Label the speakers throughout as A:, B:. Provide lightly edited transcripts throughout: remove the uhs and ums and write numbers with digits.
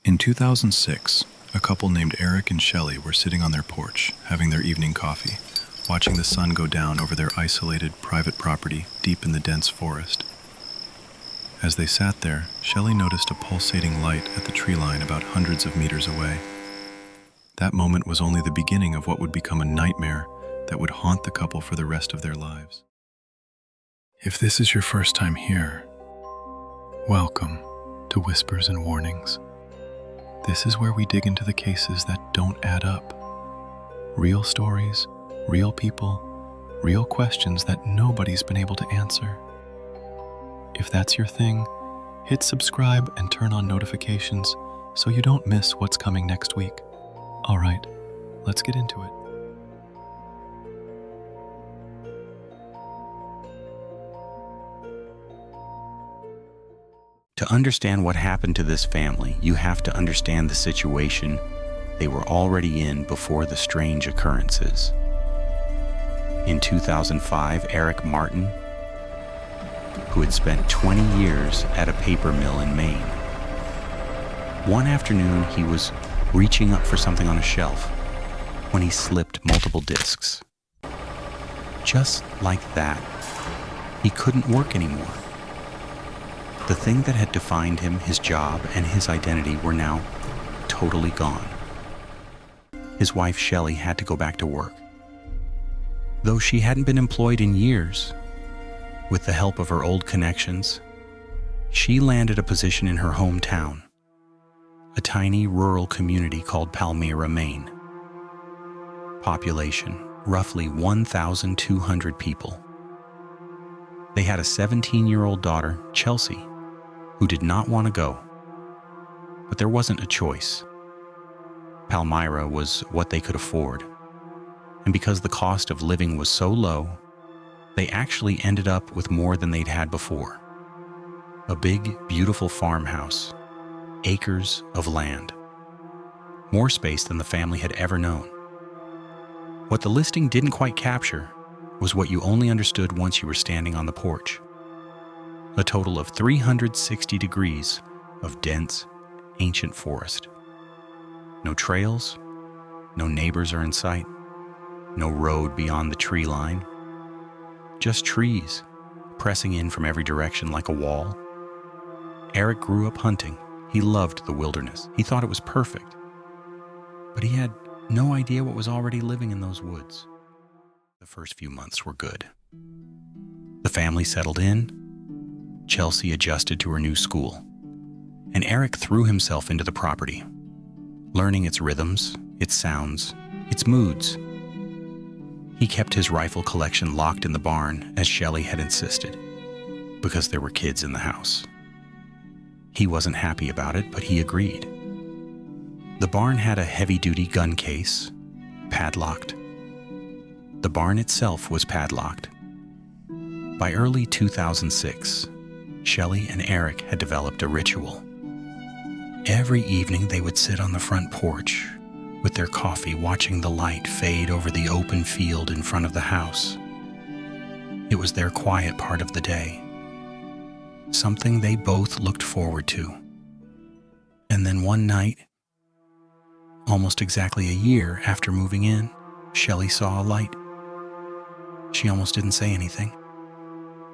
A: In 2006, a couple named Eric and Shelley were sitting on their porch, having their evening coffee, watching the sun go down over their isolated, private property deep in the dense forest. As they sat there, Shelley noticed a pulsating light at the tree line about hundreds of meters away. That moment was only the beginning of what would become a nightmare that would haunt the couple for the rest of their lives. If this is your first time here, welcome to Whispers and Warnings. This is where we dig into the cases that don't add up. Real stories, real people, real questions that nobody's been able to answer. If that's your thing, hit subscribe and turn on notifications so you don't miss what's coming next week. All right, let's get into it.
B: To understand what happened to this family, you have to understand the situation they were already in before the strange occurrences. In 2005, Eric Martin, who had spent 20 years at a paper mill in Maine. One afternoon, he was reaching up for something on a shelf when he slipped multiple discs. Just like that, he couldn't work anymore. The thing that had defined him, his job, and his identity were now totally gone. His wife, Shelley, had to go back to work. Though she hadn't been employed in years, with the help of her old connections, she landed a position in her hometown, a tiny rural community called Palmyra, Maine. Population, roughly 1,200 people. They had a 17-year-old daughter, Chelsea, who did not want to go. But there wasn't a choice. Palmyra was what they could afford. And because the cost of living was so low, they actually ended up with more than they'd had before. A big, beautiful farmhouse, acres of land. More space than the family had ever known. What the listing didn't quite capture was what you only understood once you were standing on the porch. A total of 360 degrees of dense, ancient forest. No trails, no neighbors are in sight, no road beyond the tree line. Just trees, pressing in from every direction like a wall. Eric grew up hunting. He loved the wilderness. He thought it was perfect. But he had no idea what was already living in those woods. The first few months were good. The family settled in. Chelsea adjusted to her new school. And Eric threw himself into the property, learning its rhythms, its sounds, its moods. He kept his rifle collection locked in the barn, as Shelley had insisted, because there were kids in the house. He wasn't happy about it, but he agreed. The barn had a heavy-duty gun case, padlocked. The barn itself was padlocked. By early 2006, Shelley and Eric had developed a ritual. Every evening they would sit on the front porch with their coffee, watching the light fade over the open field in front of the house. It was their quiet part of the day, something they both looked forward to. And then one night, almost exactly a year after moving in, Shelley saw a light. She almost didn't say anything.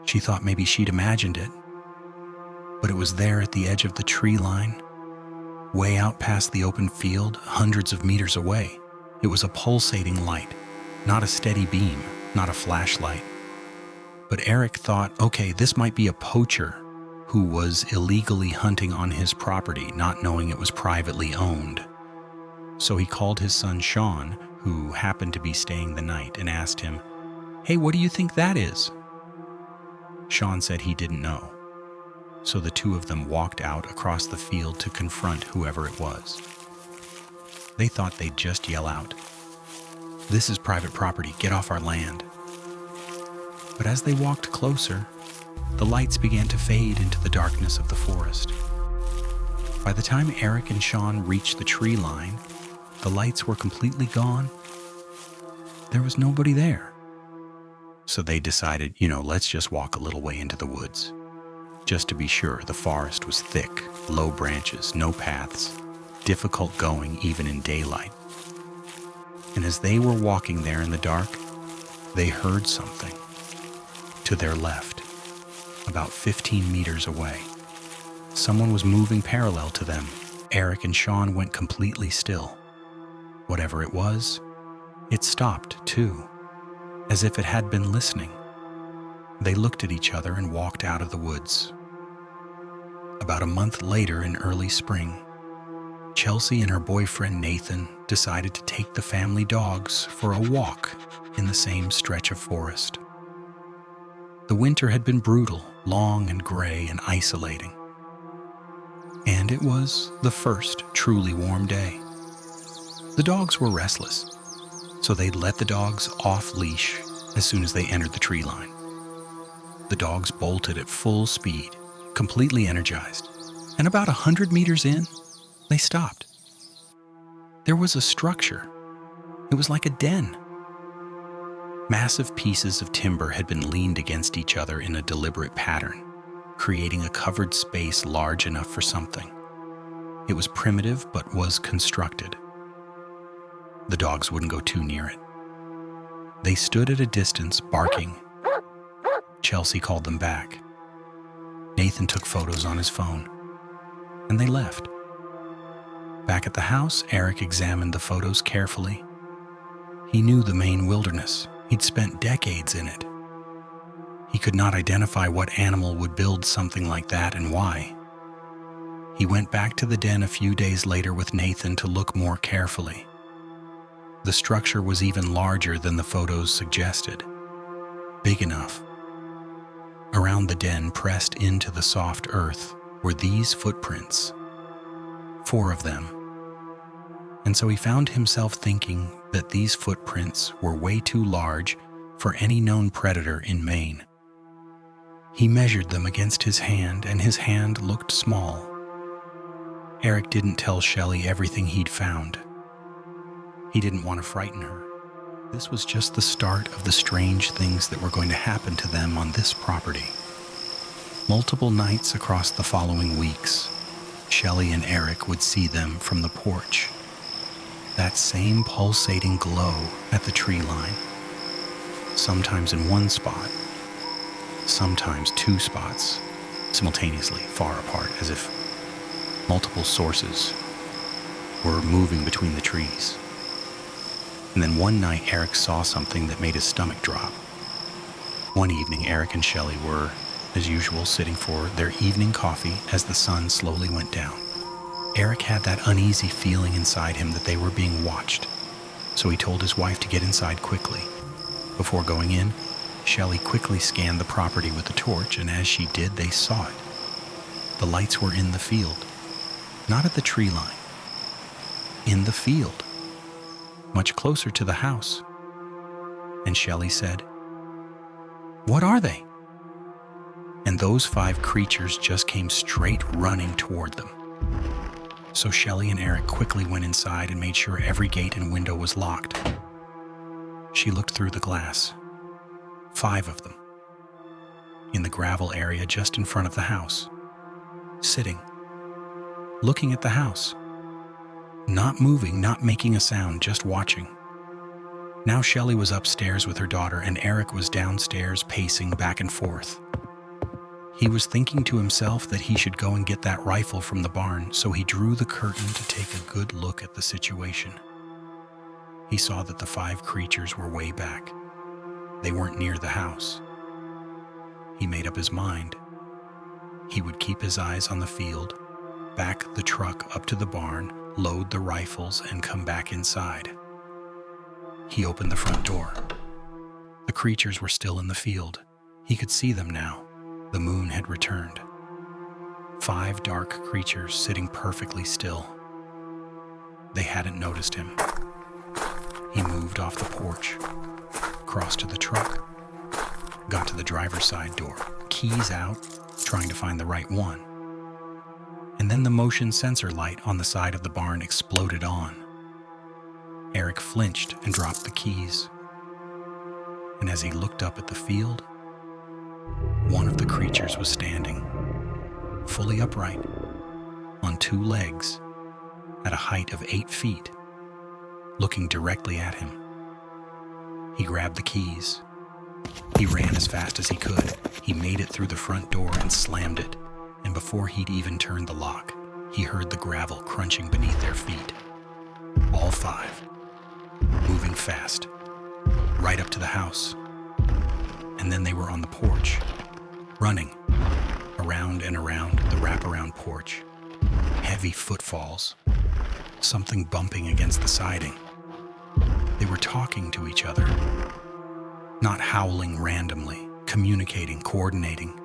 B: She thought maybe she'd imagined it. But it was there at the edge of the tree line, way out past the open field, hundreds of meters away. It was a pulsating light, not a steady beam, not a flashlight. But Eric thought, okay, this might be a poacher who was illegally hunting on his property, not knowing it was privately owned. So he called his son Sean, who happened to be staying the night, and asked him, "Hey, what do you think that is?" Sean said he didn't know. So the two of them walked out across the field to confront whoever it was. They thought they'd just yell out, "This is private property, get off our land." But as they walked closer, the lights began to fade into the darkness of the forest. By the time Eric and Sean reached the tree line, the lights were completely gone. There was nobody there. So they decided, let's just walk a little way into the woods. Just to be sure, the forest was thick, low branches, no paths. difficult going even in daylight. And as they were walking there in the dark, they heard something. To their left, about 15 meters away, someone was moving parallel to them. Eric and Sean went completely still. Whatever it was, it stopped too, as if it had been listening. They looked at each other and walked out of the woods. About a month later in early spring, Chelsea and her boyfriend Nathan decided to take the family dogs for a walk in the same stretch of forest. The winter had been brutal, long and gray and isolating. And it was the first truly warm day. The dogs were restless, so they let the dogs off leash as soon as they entered the tree line. The dogs bolted at full speed, completely energized, and about 100 meters in, they stopped. There was a structure. It was like a den. Massive pieces of timber had been leaned against each other in a deliberate pattern, creating a covered space large enough for something. It was primitive, but was constructed. The dogs wouldn't go too near it. They stood at a distance, barking. Chelsea called them back. Nathan took photos on his phone, and they left. Back at the house, Eric examined the photos carefully. He knew the Maine wilderness. He'd spent decades in it. He could not identify what animal would build something like that and why. He went back to the den a few days later with Nathan to look more carefully. The structure was even larger than the photos suggested. Big enough. Around the den, pressed into the soft earth, were these footprints. 4 of them. And so he found himself thinking that these footprints were way too large for any known predator in Maine. He measured them against his hand, and his hand looked small. Eric didn't tell Shelley everything he'd found. He didn't want to frighten her. This was just the start of the strange things that were going to happen to them on this property. Multiple nights across the following weeks, Shelley and Eric would see them from the porch. That same pulsating glow at the tree line. Sometimes in one spot, sometimes 2 spots, simultaneously far apart, as if multiple sources were moving between the trees. And then one night, Eric saw something that made his stomach drop. One evening, Eric and Shelley were, as usual, sitting for their evening coffee as the sun slowly went down. Eric had that uneasy feeling inside him that they were being watched, so he told his wife to get inside quickly. Before going in, Shelley quickly scanned the property with the torch, and as she did, they saw it. The lights were in the field, not at the tree line. In the field, much closer to the house. And Shelley said, "What are they?" And those 5 creatures just came straight running toward them. So Shelley and Eric quickly went inside and made sure every gate and window was locked. She looked through the glass. 5 of them. In the gravel area just in front of the house. Sitting. Looking at the house. Not moving, not making a sound, just watching. Now Shelley was upstairs with her daughter, and Eric was downstairs pacing back and forth. He was thinking to himself that he should go and get that rifle from the barn, so he drew the curtain to take a good look at the situation. He saw that the 5 creatures were way back. They weren't near the house. He made up his mind. He would keep his eyes on the field, back the truck up to the barn, load the rifles, and come back inside. He opened the front door. The creatures were still in the field. He could see them now. The moon had returned. 5 dark creatures sitting perfectly still. They hadn't noticed him. He moved off the porch, crossed to the truck, got to the driver's side door, keys out, trying to find the right one. And then the motion sensor light on the side of the barn exploded on. Eric flinched and dropped the keys. And as he looked up at the field, one of the creatures was standing, fully upright, on 2 legs, at a height of 8 feet, looking directly at him. He grabbed the keys. He ran as fast as he could. He made it through the front door and slammed it, and before he'd even turned the lock, he heard the gravel crunching beneath their feet. All 5, moving fast, right up to the house. And then they were on the porch, running around and around the wraparound porch. Heavy footfalls, something bumping against the siding. They were talking to each other, not howling randomly, communicating, coordinating.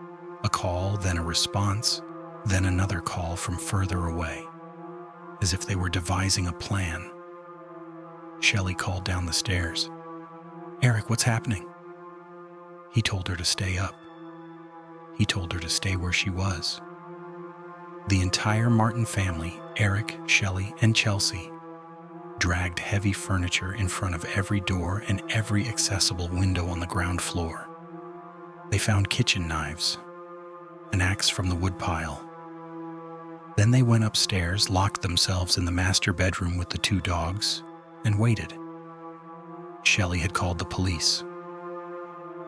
B: A call, then a response, then another call from further away, as if they were devising a plan. Shelley called down the stairs. "Eric, what's happening?" He told her to stay up. He told her to stay where she was. The entire Martin family, Eric, Shelley, and Chelsea, dragged heavy furniture in front of every door and every accessible window on the ground floor. They found kitchen knives, an axe from the woodpile. Then they went upstairs, locked themselves in the master bedroom with the 2 dogs, and waited. Shelley had called the police.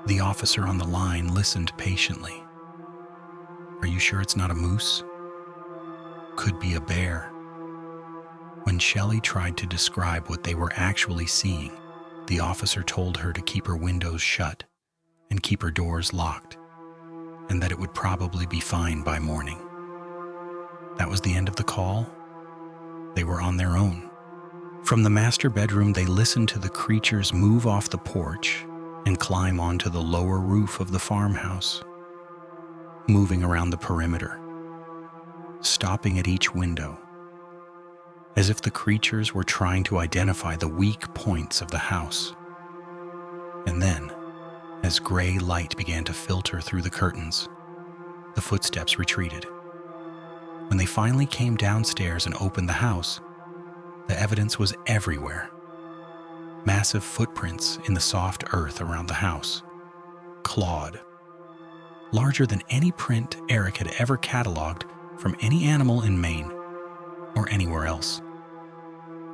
B: The officer on the line listened patiently. "Are you sure it's not a moose? Could be a bear." When Shelley tried to describe what they were actually seeing, the officer told her to keep her windows shut and keep her doors locked, and that it would probably be fine by morning. That was the end of the call. They were on their own. From the master bedroom, they listened to the creatures move off the porch and climb onto the lower roof of the farmhouse, moving around the perimeter, stopping at each window, as if the creatures were trying to identify the weak points of the house. And then, as gray light began to filter through the curtains, the footsteps retreated. When they finally came downstairs and opened the house, the evidence was everywhere. Massive footprints in the soft earth around the house, clawed, larger than any print Eric had ever cataloged from any animal in Maine or anywhere else.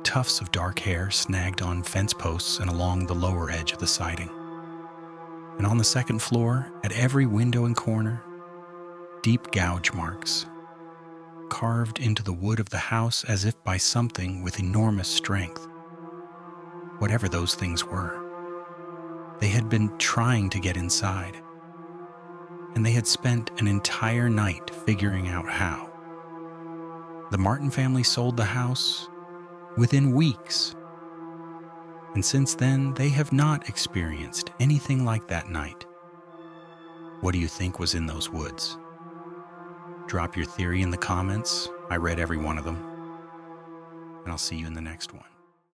B: Tufts of dark hair snagged on fence posts and along the lower edge of the siding. And on the second floor, at every window and corner, deep gouge marks, carved into the wood of the house as if by something with enormous strength. Whatever those things were, they had been trying to get inside, and they had spent an entire night figuring out how. The Martin family sold the house within weeks, and since then they have not experienced anything like that night. What do you think was in those woods? Drop your theory in the comments. I read every one of them, and I'll see you in the next one.